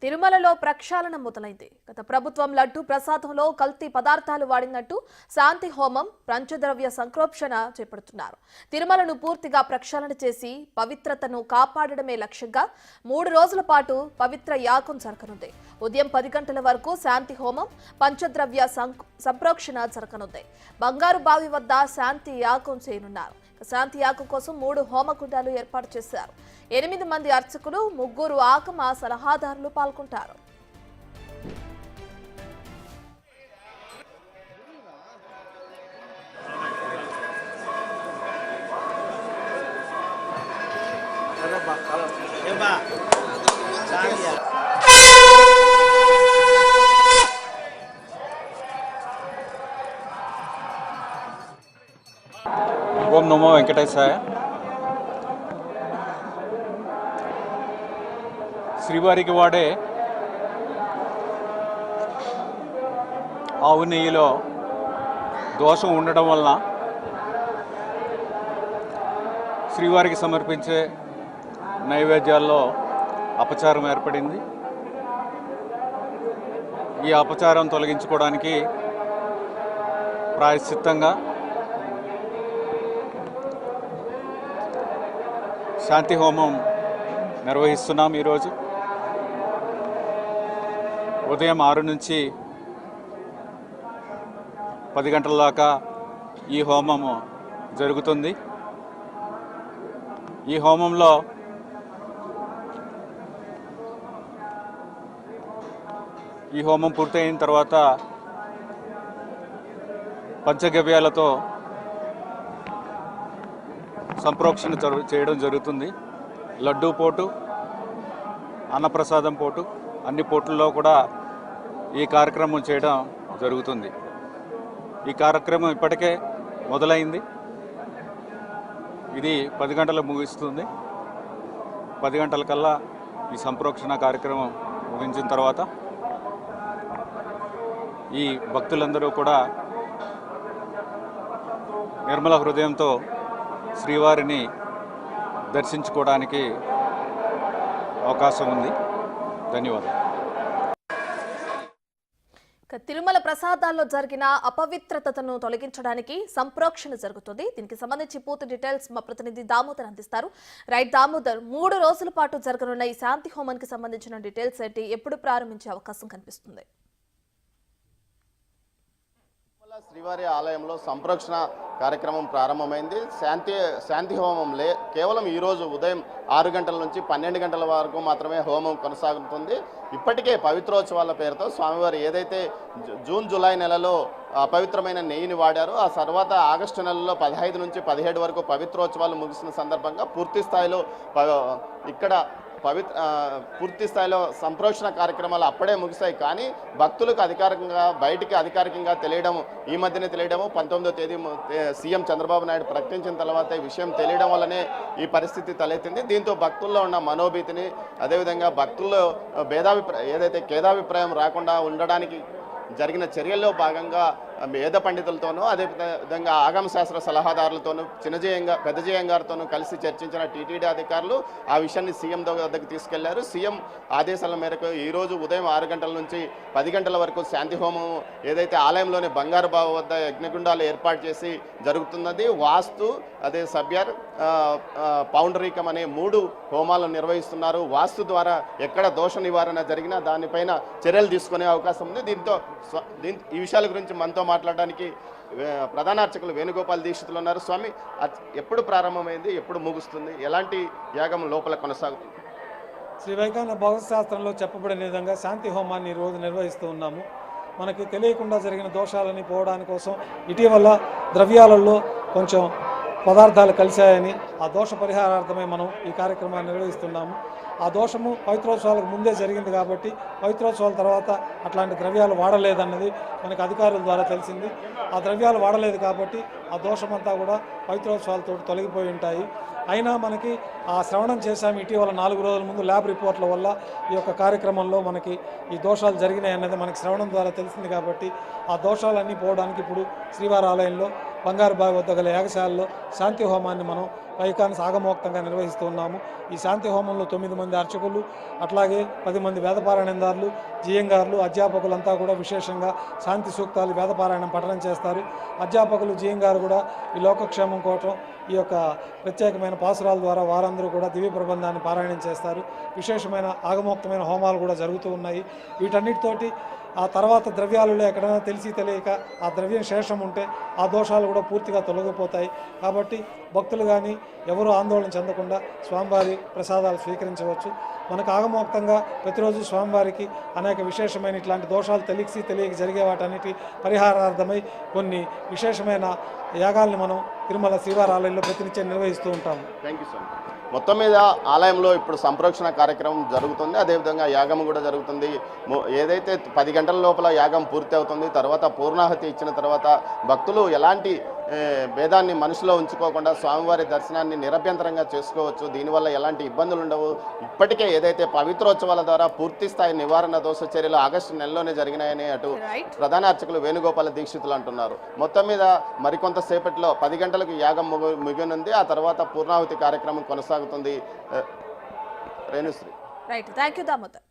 తిరుమలలో ప్రక్షాళన మొదలైంది. గత ప్రభుత్వం లడ్డు ప్రసాదంలో కల్తీ పదార్థాలు వాడినట్టు శాంతి హోమం పంచద్రవ్య సంక్షోభణ చేపడుతున్నారు. తిరుమలను పూర్తిగా ప్రక్షాళన చేసి పవిత్రతను కాపాడడమే లక్ష్యంగా 3 రోజుల పాటు పవిత్ర యాగం జరగనుంది. ఉదయం 10 గంటల వరకు శాంతి హోమం పంచద్రవ్య సంప్రోక్షణ జరగనుంది. బంగారు బావి వద్ద శాంతి యాగం చేయనున్నారు. శాంతి యాగం కోసం 3 హోమకుండాలు ఏర్పాటు చేశారు. 8 మంది అర్చకులు, 3 ఆగమ సలహాదారులు పాల్గొంటారు. ఓం నమో వెంకటేశాయ. శ్రీవారికి వాడే ఆవు నెయ్యిలో దోషం ఉండడం వలన శ్రీవారికి సమర్పించే నైవేద్యాల్లో అపచారం ఏర్పడింది. ఈ అపచారం తొలగించుకోవడానికి ప్రాయశ్చిత్తంగా శాంతి హోమం నిర్వహిస్తున్నాం. ఈరోజు ఉదయం 6 నుంచి 10 గంటల దాకా ఈ హోమము జరుగుతుంది. ఈ హోమంలో ఈ హోమం పూర్తయిన తర్వాత పంచగవ్యాలతో సంప్రోక్షణ చేయడం జరుగుతుంది. లడ్డూ పోటు, అన్నప్రసాదం పోటు, అన్ని పోట్లలో కూడా ఈ కార్యక్రమం చేయడం జరుగుతుంది. ఈ కార్యక్రమం ఇప్పటికే మొదలైంది. ఇది 10 గంటలకు ముగిస్తుంది. 10 గంటలకల్లా ఈ సంప్రోక్షణ కార్యక్రమం ముగించిన తర్వాత ఈ భక్తులందరూ కూడా నిర్మల హృదయంతో శ్రీవారిని దర్శించుకోవడానికి అవకాశం ఉంది. ధన్యవాదాలు. తిరుమల ప్రసాదాల్లో జరిగిన అపవిత్రతను తొలగించడానికి సంప్రోక్షణ జరుగుతుంది. దీనికి సంబంధించి పూర్తి డీటెయిల్స్ మా ప్రతినిధి దామోదర్ అందిస్తారు. రైట్ దామోదర్, 3 రోజుల పాటు జరగనున్న ఈ శాంతి హోమానికి సంబంధించిన డీటెయిల్స్ ఏంటి? ఎప్పుడు ప్రారంభించే అవకాశం కనిపిస్తుంది? శ్రీవారి ఆలయంలో సంప్రోక్షణ కార్యక్రమం ప్రారంభమైంది. శాంతి హోమం కేవలం ఈరోజు ఉదయం 6 గంటల నుంచి 12 గంటల వరకు మాత్రమే హోమం కొనసాగుతుంది. ఇప్పటికే పవిత్రోత్సవాల పేరుతో స్వామివారు ఏదైతే జూన్ జూలై నెలలో అపవిత్రమైన నెయ్యిని వాడారో, ఆ తర్వాత ఆగస్టు నెలలో 15 నుంచి 17 వరకు పవిత్రోత్సవాలు ముగిసిన సందర్భంగా పూర్తి స్థాయిలో ఇక్కడ పూర్తి స్థాయిలో సంప్రోక్షణ కార్యక్రమాలు అప్పుడే ముగిశాయి. కానీ భక్తులకు అధికారికంగా తెలియడం, ఈ మధ్యనే తెలియడము 19వ తేదీ సీఎం చంద్రబాబు నాయుడు ప్రకటించిన తర్వాత ఈ విషయం తెలియడం వల్లనే ఈ పరిస్థితి తలెత్తింది. దీంతో భక్తుల్లో ఉన్న మనోభీతిని, అదేవిధంగా భక్తుల్లో ఏదైతే ఖేదాభిప్రాయం రాకుండా ఉండడానికి జరిగిన చర్యల్లో భాగంగా వేద పండితులతోనూ, అదేవిధంగా ఆగమ శాస్త్ర సలహాదారులతోనూ, పెద్దజయం గారితోనూ కలిసి చర్చించిన టీటీడీ అధికారులు ఆ విషయాన్ని సీఎం వద్దకు తీసుకెళ్లారు. సీఎం ఆదేశాల మేరకు ఈరోజు ఉదయం 6 గంటల నుంచి 10 గంటల వరకు శాంతి హోమం ఏదైతే ఆలయంలోని బంగారు బావి వద్ద యజ్ఞగుండాలు ఏర్పాటు చేసి జరుగుతున్నది. వాస్తు, అదే సభ్యర్, పౌండరీకం అనే 3 హోమాలను నిర్వహిస్తున్నారు. వాస్తు ద్వారా ఎక్కడ దోష నివారణ జరిగినా దానిపైన చర్యలు తీసుకునే అవకాశం ఉంది. ఈ విషయాల గురించి మనతో మాట్లాడడానికి ప్రధాన అర్చకులు వేణుగోపాల్ దీక్షితులు ఉన్నారు. స్వామి, ఎప్పుడు ప్రారంభమైంది, ఎప్పుడు ముగుస్తుంది, ఎలాంటి యాగం లోపల కొనసాగుతుంది? శ్రీ వైకాన భౌతిక శాస్త్రంలో చెప్పబడిన విధంగా శాంతి హోమాన్ని ఈరోజు నిర్వహిస్తూ ఉన్నాము. మనకి తెలియకుండా జరిగిన దోషాలని పోవడానికి కోసం ఇటీవల ద్రవ్యాలలో కొంచెం పదార్థాలు కలిశాయని ఆ దోష పరిహారార్థమే మనం ఈ కార్యక్రమాన్ని నిర్వహిస్తున్నాము. ఆ దోషము పవిత్రోత్సవాలకు ముందే జరిగింది కాబట్టి పవిత్రోత్సవాల తర్వాత అట్లాంటి ద్రవ్యాలు వాడలేదన్నది మనకు అధికారుల ద్వారా తెలిసింది. ఆ ద్రవ్యాలు వాడలేదు కాబట్టి ఆ దోషమంతా కూడా పవిత్రోత్సవాలతో తొలగిపోయి ఉంటాయి. అయినా మనకి ఆ శ్రవణం చేశాము ఇటీవల 4 రోజుల ముందు ల్యాబ్ రిపోర్ట్ల వల్ల ఈ యొక్క కార్యక్రమంలో మనకి ఈ దోషాలు జరిగినాయి అన్నది మనకి శ్రవణం ద్వారా తెలిసింది కాబట్టి ఆ దోషాలన్నీ పోవడానికి ఇప్పుడు శ్రీవారి ఆలయంలో బంగారు బావి వద్ద గల యాగశాలలో శాంతి హోమాన్ని మనం వైఖాన్ని సాగమోక్తంగా నిర్వహిస్తూ ఉన్నాము. ఈ శాంతి హోమంలో 9 మంది అర్చకులు, అట్లాగే 10 మంది వేదపారాయణదారులు, జియంగారులు, అధ్యాపకులంతా కూడా విశేషంగా శాంతి సూక్తాలు వేదపారాయణం పఠనం చేస్తారు. అధ్యాపకులు, జియంగారు కూడా ఈ లోకక్షేమం కోసం ఈ యొక్క ప్రత్యేకమైన పాసురాల ద్వారా వారందరూ కూడా దివ్య ప్రబంధాన్ని పారాయణం చేస్తారు. విశేషమైన ఆగమోక్తమైన హోమాలు కూడా జరుగుతూ ఉన్నాయి. వీటన్నిటితోటి ఆ తర్వాత ద్రవ్యాలలో ఎక్కడైనా తెలిసి తెలియక ఆ ద్రవ్యం శేషం ఉంటే ఆ దోషాలు కూడా పూర్తిగా తొలగిపోతాయి. కాబట్టి భక్తులు కానీ ఎవరు ఆందోళన చెందకుండా స్వామివారి ప్రసాదాలు స్వీకరించవచ్చు. మనకు ఆగమోక్తంగా ప్రతిరోజు స్వామివారికి అనేక విశేషమైన ఇట్లాంటి దోషాలు తెలియక జరిగే వాటన్నిటి పరిహారార్థమై కొన్ని విశేషమైన యాగాల్ని మనం తిరుమల శ్రీవారి ఆలయంలో ప్రతినిత్యం నిర్వహిస్తూ ఉంటాము. Thank you sir. మొత్తం మీద ఆలయంలో ఇప్పుడు సంప్రోక్షణ కార్యక్రమం జరుగుతుంది, అదేవిధంగా యాగం కూడా జరుగుతుంది. ఏదైతే 10 గంటల లోపల యాగం పూర్తి అవుతుంది, తర్వాత పూర్ణాహతి ఇచ్చిన తర్వాత భక్తులు ఎలాంటి భేదాన్ని మనసులో ఉంచుకోకుండా స్వామివారి దర్శనాన్ని నిరభ్యంతరంగా చేసుకోవచ్చు. దీనివల్ల ఎలాంటి ఇబ్బందులు ఉండవు. ఇప్పటికే ఏదైతే పవిత్రోత్సవాల ద్వారా పూర్తి స్థాయి నివారణ దోష చర్యలు ఆగస్టు నెలలోనే జరిగినాయని అటు ప్రధాన అర్చకులు వేణుగోపాల దీక్షితులు అంటున్నారు. మొత్తం మీద మరికొంత సేపట్లో 10 గంటలకు యాగం ముగినుంది. ఆ తర్వాత పూర్ణాహుతి కార్యక్రమం కొనసాగుతుంది. Renusri. Right, thank you Damodar.